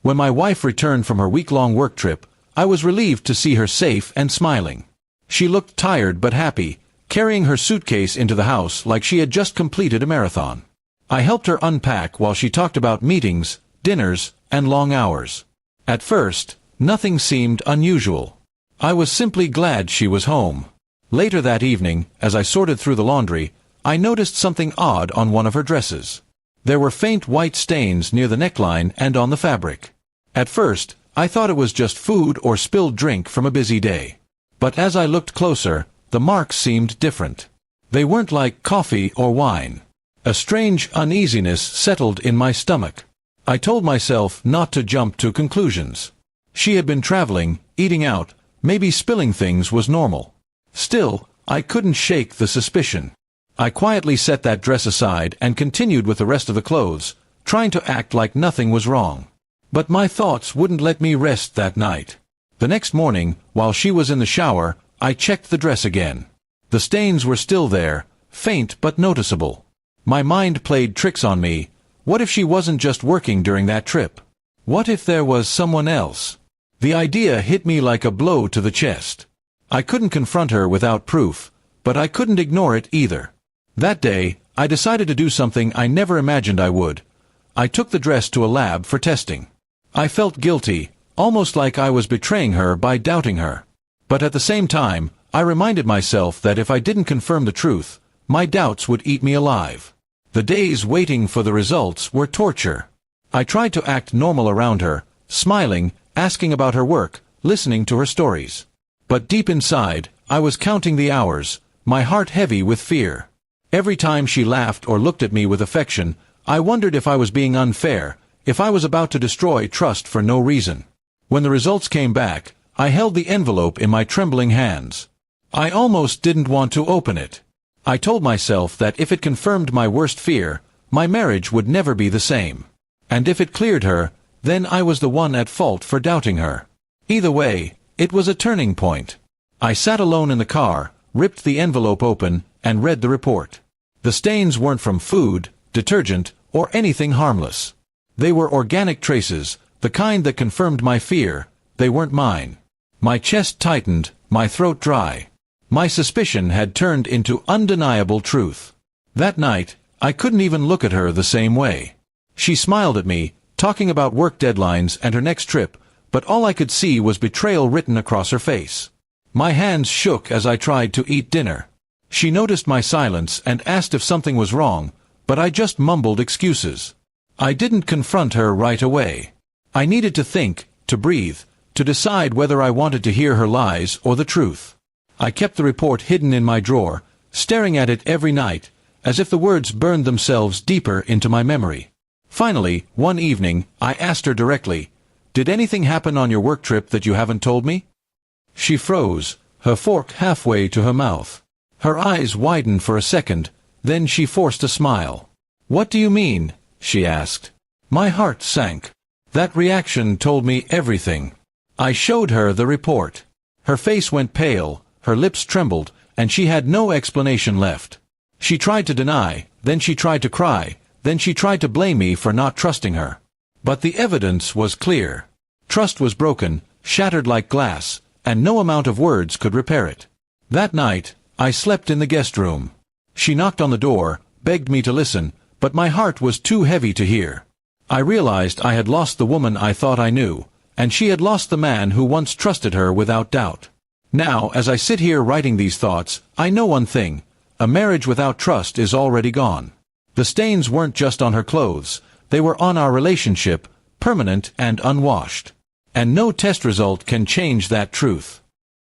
When my wife returned from her week-long work trip, I was relieved to see her safe and smiling. She looked tired but happy, carrying her suitcase into the house like she had just completed a marathon. I helped her unpack while she talked about meetings, dinners, and long hours. At first, nothing seemed unusual. I was simply glad she was home. Later that evening, as I sorted through the laundry, I noticed something odd on one of her dresses. There were faint white stains near the neckline and on the fabric. At first, I thought it was just food or spilled drink from a busy day. But as I looked closer, the marks seemed different. They weren't like coffee or wine. A strange uneasiness settled in my stomach. I told myself not to jump to conclusions. She had been traveling, eating out, maybe spilling things was normal. Still, I couldn't shake the suspicion. I quietly set that dress aside and continued with the rest of the clothes, trying to act like nothing was wrong. But my thoughts wouldn't let me rest that night. The next morning, while she was in the shower, I checked the dress again. The stains were still there, faint but noticeable. My mind played tricks on me. What if she wasn't just working during that trip? What if there was someone else? The idea hit me like a blow to the chest. I couldn't confront her without proof, but I couldn't ignore it either. That day, I decided to do something I never imagined I would. I took the dress to a lab for testing. I felt guilty, almost like I was betraying her by doubting her. But at the same time, I reminded myself that if I didn't confirm the truth, my doubts would eat me alive. The days waiting for the results were torture. I tried to act normal around her, smiling, asking about her work, listening to her stories. But deep inside, I was counting the hours, my heart heavy with fear. Every time she laughed or looked at me with affection, I wondered if I was being unfair, if I was about to destroy trust for no reason. When the results came back, I held the envelope in my trembling hands. I almost didn't want to open it. I told myself that if it confirmed my worst fear, my marriage would never be the same. And if it cleared her, then I was the one at fault for doubting her. Either way, it was a turning point. I sat alone in the car, ripped the envelope open, and read the report. The stains weren't from food, detergent, or anything harmless. They were organic traces, the kind that confirmed my fear. They weren't mine. My chest tightened, my throat dry. My suspicion had turned into undeniable truth. That night, I couldn't even look at her the same way. She smiled at me, talking about work deadlines and her next trip, but all I could see was betrayal written across her face. My hands shook as I tried to eat dinner. She noticed my silence and asked if something was wrong, but I just mumbled excuses. I didn't confront her right away. I needed to think, to breathe, to decide whether I wanted to hear her lies or the truth. I kept the report hidden in my drawer, staring at it every night, as if the words burned themselves deeper into my memory. Finally, one evening, I asked her directly, "Did anything happen on your work trip that you haven't told me?" She froze, her fork halfway to her mouth. Her eyes widened for a second, then she forced a smile. "What do you mean?" she asked. My heart sank. That reaction told me everything. I showed her the report. Her face went pale, her lips trembled, and she had no explanation left. She tried to deny, then she tried to cry, then she tried to blame me for not trusting her. But the evidence was clear. Trust was broken, shattered like glass, and no amount of words could repair it. That night, I slept in the guest room. She knocked on the door, begged me to listen, but my heart was too heavy to hear. I realized I had lost the woman I thought I knew, and she had lost the man who once trusted her without doubt. Now, as I sit here writing these thoughts, I know one thing: a marriage without trust is already gone. The stains weren't just on her clothes, they were on our relationship, permanent and unwashed. And no test result can change that truth.